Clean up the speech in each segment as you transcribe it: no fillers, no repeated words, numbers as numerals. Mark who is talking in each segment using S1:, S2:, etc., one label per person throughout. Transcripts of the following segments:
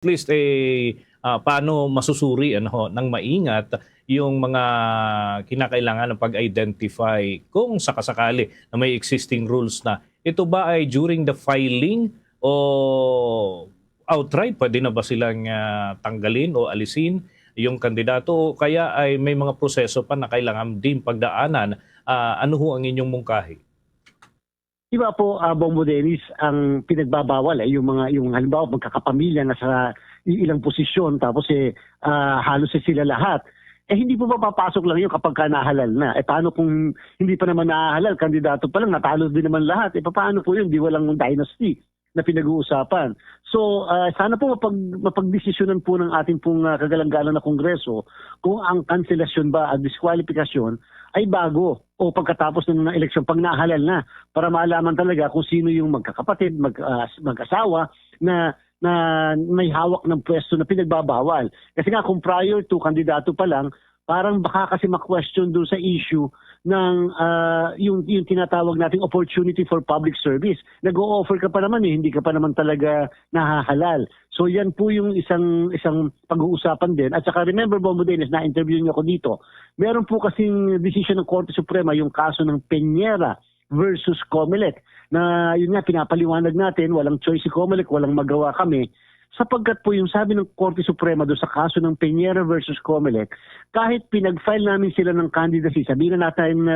S1: least paano masusuri ng maingat yung mga kinakailangan ng pag-identify kung sakasakali na may existing rules na. Ito ba ay during the filing o outright pwede na ba silang tanggalin o alisin yung kandidato o kaya ay may mga proseso pa na kailangan din pagdaanan? Ano ho ang inyong mungkahi?
S2: Iba po, Bongbong Dennis, ang pinagbabawal yung halimbawa magkakapamilya na sa ilang posisyon tapos halos sila lahat. Hindi po papapasok lang yun kapag nahalal na. Paano kung hindi pa naman nahalal, kandidato pa lang, natalo din naman lahat. Paano po yun? Di walang dynasty na pinag-uusapan. So, sana po mapagdesisyonan po ng ating pong kagalang-galang na Kongreso kung ang kanselasyon ba at diskwalifikasyon ay bago o pagkatapos ng eleksyon pag nahalal na para malaman talaga kung sino yung magkakapatid, mag-asawa na may hawak ng pwesto na pinagbabawal. Kasi nga kung prior to kandidato pa lang, parang baka kasi ma-question doon sa issue ng yung tinatawag nating opportunity for public service. Nag-o-offer ka pa naman hindi ka pa naman talaga nahahalal. So yan po yung isang pag-uusapan din. At saka remember, Bongbong Dennis, na-interview niyo ako dito, meron po kasing decision ng Korte Suprema yung kaso ng Peñera versus Comelec na yun nga pinapaliwanag natin, walang choice si Comelec, walang magawa kami. Sapagkat po yung sabi ng Korte Suprema doon sa kaso ng Peñera versus Comelec, kahit pinag-file namin sila ng candidacy, sabihin na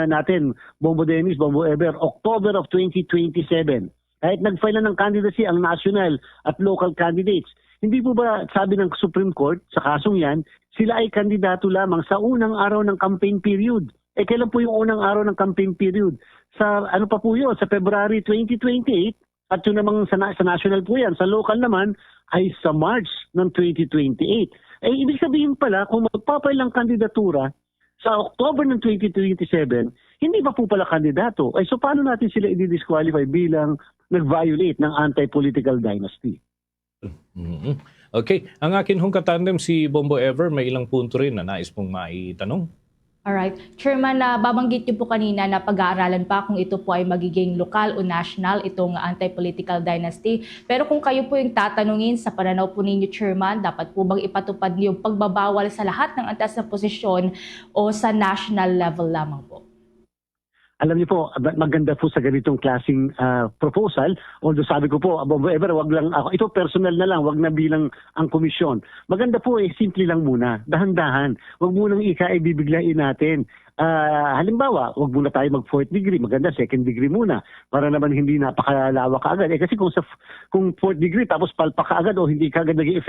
S2: natin Bongbong Dennis, Bongbong Eber, October of 2027, kahit nag-file na ng candidacy ang national at local candidates, hindi po ba sabi ng Supreme Court sa kasong yan, sila ay kandidato lamang sa unang araw ng campaign period. Kailan po yung unang araw ng campaign period? Sa ano pa po yun? Sa February 2028 at yun namang sa national po yan. Sa local naman ay sa March ng 2028. Ibig sabihin pala kung magpapail ng kandidatura sa October ng 2027, hindi pa po pala kandidato. So paano natin sila i-disqualify bilang nag-violate ng anti-political dynasty?
S1: Okay. Ang akin hong katandem si Bongbong Ever, may ilang punto rin na nais pong maitanong.
S3: Alright. Chairman, babanggit niyo po kanina na pag-aaralan pa kung ito po ay magiging lokal o national, itong anti-political dynasty. Pero kung kayo po yung tatanungin sa pananaw po ninyo, Chairman, dapat po bang ipatupad niyo yung pagbabawal sa lahat ng antas na posisyon o sa national level lamang po?
S2: Alam niyo po, maganda po sa ganitong klaseng proposal. Although sabi ko po, Bongbong Ever, wag lang ako. Ito personal na lang, wag na bilang ang komisyon. Maganda po simple lang muna, dahan-dahan. Wag munang ibibiglain natin. Halimbawa, wag muna tayo mag-4th degree. Maganda, 2nd degree muna. Para naman hindi napakalawak kaagad. Kasi kung 4th degree tapos palpak kaagad o hindi kaagad naging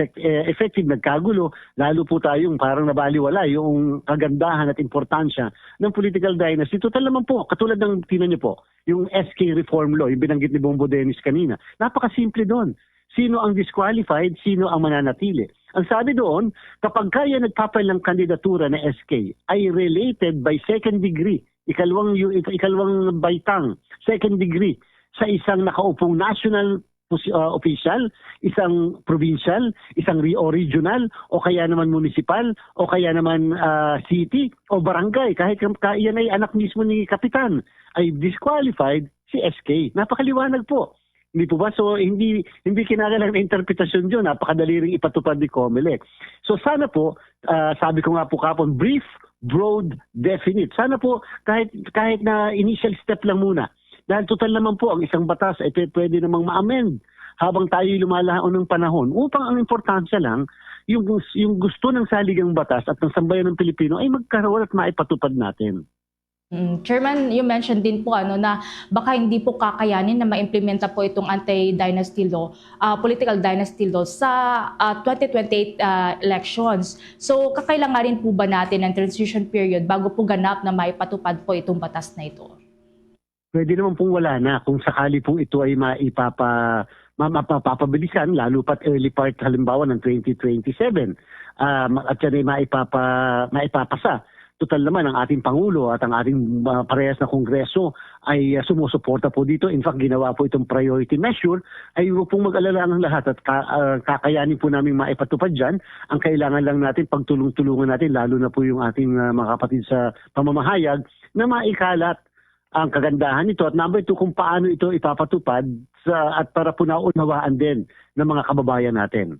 S2: effective, nagkagulo, lalo po tayong parang nabaliwala yung kagandahan at importansya ng political dynasty. Total naman po, katulad ng tinan niyo po, yung SK Reform Law, yung binanggit ni Bongbong Dennis kanina. Napakasimple doon. Sino ang disqualified, sino ang mananatili. Ang sabi doon, kapag kaya nagpapail ng kandidatura na SK ay related by 2nd degree, ikalawang baitang, 2nd degree, sa isang nakaupong national official, isang provincial, isang regional, o kaya naman municipal, o kaya naman city, o barangay, kahit yan ay anak mismo ni Kapitan, ay disqualified si SK. Napakaliwanag po. Hindi po ba? So, hindi kinakailangan na interpretasyon dyan. Napakadali rin ipatupad ni Comelec. So, sana po, sabi ko nga po kapon, brief, broad, definite. Sana po, kahit na initial step lang muna. Dahil total naman po, ang isang batas ay pwede namang ma-amend habang tayo lumalaon ng panahon. Upang ang importansya lang, yung gusto ng saligang batas at ng sambayan ng Pilipino ay magkaroon at maipatupad natin.
S3: Chairman, you mentioned din po na baka hindi po kakayanin na ma-implementa po itong anti-dynasty law, political dynasty law sa 2028 elections. So kakailanganin po ba natin ng transition period bago po ganap na maipatupad po itong batas na ito?
S2: Pwede naman pong wala na kung sakali po ito ay mapapabilisan, lalo pat early part halimbawa ng 2027 at yan ay maipapasa. Total naman ang ating Pangulo at ang ating parehas na Kongreso ay sumusuporta po dito. In fact, ginawa po itong priority measure. Ay huwag pong mag-alala ng lahat at kakayanin po namin maipatupad dyan. Ang kailangan lang natin, pagtulong-tulungan natin, lalo na po yung ating mga kapatid sa pamamahayag, na maikalat ang kagandahan nito. At number 2, kung paano ito ipapatupad at para po naunawaan din ng mga kababayan natin.